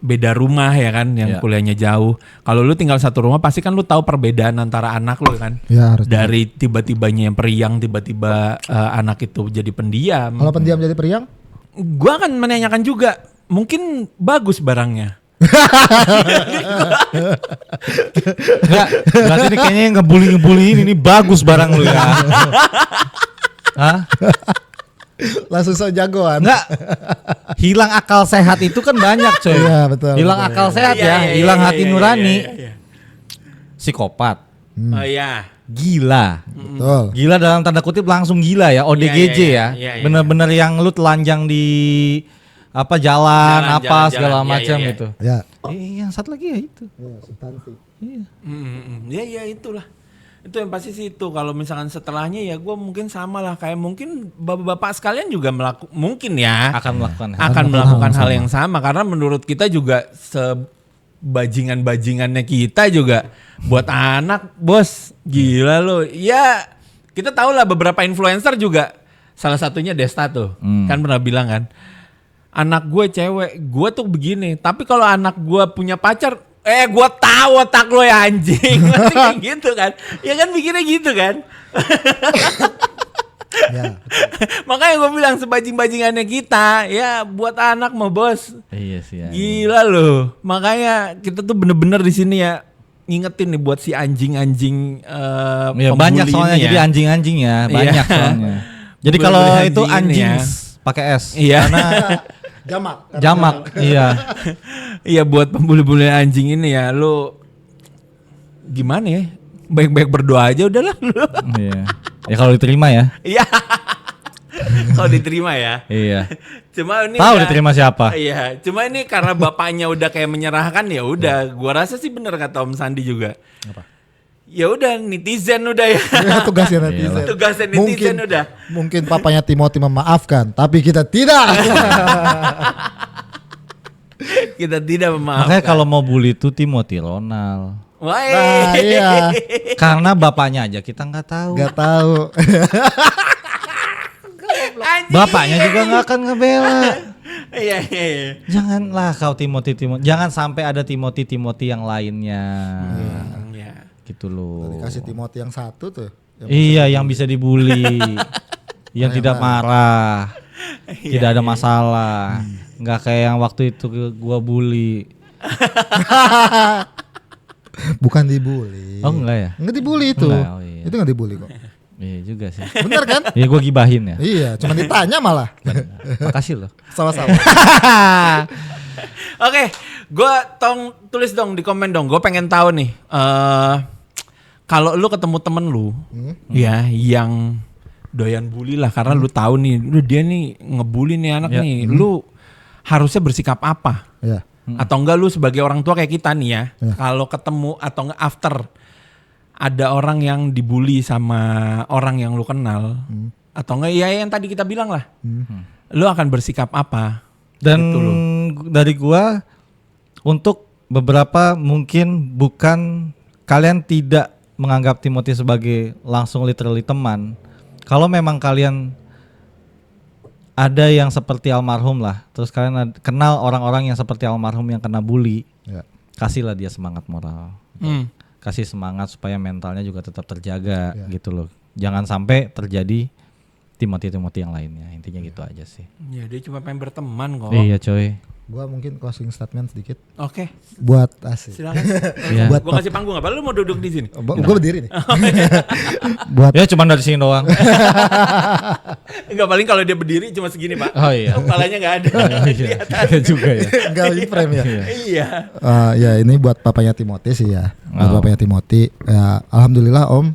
beda rumah ya kan, yang kuliahnya jauh. Kalau lu tinggal satu rumah pasti kan lu tahu perbedaan antara anak lu kan. Ya, harus dari tiba-tibanya yang periang, tiba-tiba anak itu jadi pendiam. Kalau pendiam jadi periang? Gua akan menanyakan juga, mungkin bagus barangnya. Enggak, berarti ini kayaknya yang ngebully ini bagus barang lu ya. Hah? Langsung so jagoan. Enggak. Hilang akal sehat itu kan banyak coy. Iya betul. Hilang akal sehat ya, hilang hati nurani. Psikopat. Oh iya. Gila. Betul. Gila dalam tanda kutip langsung gila ya, ODGJ ya. Bener-bener yang lu telanjang di jalan segala macam itu. Ya. Yang satu lagi ya itu. Substansi. Iya. Ya itulah. Itu yang pasti sih itu. Kalau misalkan setelahnya ya gue mungkin sama lah, kayak mungkin bapak-bapak sekalian juga mungkin ya akan melakukan hal yang sama, karena menurut kita juga sebajingan-bajingannya kita juga buat anak, bos. Gila lo. Ya kita tahu lah beberapa influencer juga, salah satunya Desta tuh kan pernah bilang kan, anak gue cewek, gue tuh begini, tapi kalau anak gue punya pacar, gue tahu otak lo ya anjing. Kayak gitu kan. Ya kan mikirnya gitu kan. Ya. Makanya gue bilang sebajing-bajingannya kita, ya buat anak mah bos. Iya sih. Gila loh. Makanya kita tuh bener-bener di sini ya ngingetin nih buat si anjing-anjing banyak soalnya ya. Jadi anjing-anjing ya, banyak soalnya. Jadi kalau itu anjing pakai S. Iya. Karena jamak. Iya. Iya, buat pembuli-pembuli anjing ini ya, lu gimana ya? Baik-baik berdoa aja udahlah lu. Iya. Ya kalau diterima ya. Iya. Kalau diterima ya. Iya. Cuma ini tahu diterima siapa. Iya. Cuma ini karena bapaknya udah kayak menyerahkan, ya udah. Gua rasa sih bener kata Om Sandi juga. Apa? Ya udah, netizen udah ya. Tugasnya netizen. Tugasnya netizen udah. Mungkin papanya Timothy memaafkan, tapi kita tidak. Kita tidak memaafkan. Makanya kalau mau bully itu Timothy Ronald. Wah, iya. Karena bapaknya aja kita nggak tahu. Nggak tahu. Bapaknya juga nggak akan ngebela. Iya. Janganlah kau Timothy. Jangan sampai ada Timothy yang lainnya. Iya. Gitu loh. Dikasih Timothy yang satu tuh. Yang bisa dibully. Yang tidak marah. Tidak ada masalah. Nggak kayak yang waktu itu gua bully. Bukan dibully. Oh enggak ya? Enggak dibully itu. Enggak, oh iya. Iya. Itu nggak dibully kok. Iya juga sih. Bener kan? Iya gue gibahin ya. Iya, cuma ditanya malah. Makasih loh. Sama-sama. Oke, gue tulis dong di komen dong. Gue pengen tahu nih, kalau lu ketemu temen lu, ya yang doyan bully lah, karena lu tahu nih, lu dia nih ngebully nih anak Ya. nih, lu harusnya bersikap apa? Iya. Atau enggak lu sebagai orang tua kayak kita nih ya, Ya. kalau ketemu atau enggak after ada orang yang dibully sama orang yang lu kenal, atau enggak ya yang tadi kita bilang lah, lu akan bersikap apa? Dan Gitu loh. dari gua untuk beberapa mungkin bukan kalian tidak menganggap Timothy sebagai langsung literally teman. Kalau memang kalian ada yang seperti almarhum lah, terus kalian kenal orang-orang yang seperti almarhum yang kena bully, Ya. kasihlah dia semangat moral. Kasih semangat supaya mentalnya juga tetap terjaga gitu loh. Jangan sampai terjadi Timothy yang lainnya. Intinya gitu aja sih. Ya dia cuma pengen berteman kok. Iya coy. Gua mungkin closing statement sedikit Oke, buat asik. silakan. Iya. Buat Gua kasih panggung apa? Lu mau duduk di sini? Gua berdiri nih. Buat Ya cuma dari sini doang. Enggak, paling kalau dia berdiri cuma segini, Pak. Oh iya. Kepalanya enggak ada. Iya juga ya. enggak di frame ya. Iya. Ya ini buat papanya Timothy sih ya. Buat Oh. papanya Timothy. Ya alhamdulillah Om,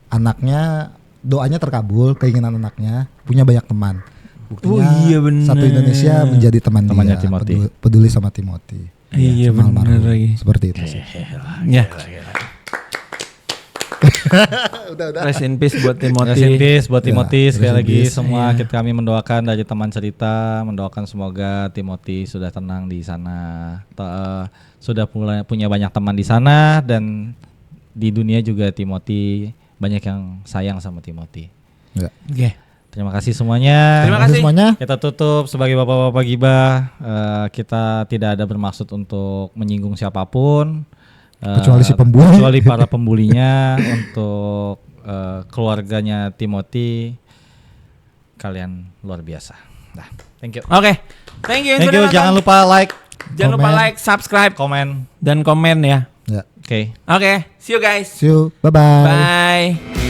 anaknya doanya terkabul, keinginan anaknya punya banyak teman. Buktinya Oh iya bener. satu Indonesia menjadi Temannya dia, Timothy. peduli sama Timothy. Iya, sama bener almarhum. lagi. Seperti itu sih. Ya. udah. Rest in peace buat Timothy. Rest in peace buat Ya, Timothy sekali rest in lagi peace. semua Iya. kami mendoakan dari teman cerita, mendoakan semoga Timothy sudah tenang di sana, sudah punya banyak teman di sana dan di dunia juga Timothy banyak yang sayang sama Timothy. Ya. Oke. Terima kasih semuanya. Terima kasih. semuanya. Kita tutup sebagai bapak-bapak gibah. Kita tidak ada bermaksud untuk menyinggung siapapun. Kecuali si pembuli. Kecuali para pembulinya. Untuk keluarganya Timothy, kalian luar biasa. Nah, thank you. Oke. Thank you. Thank sudah you. nonton. Jangan lupa like, Jangan lupa Komen. like, subscribe, komen. dan komen ya. Ya. Oke. Oke. See you guys. See you. Bye bye. Bye.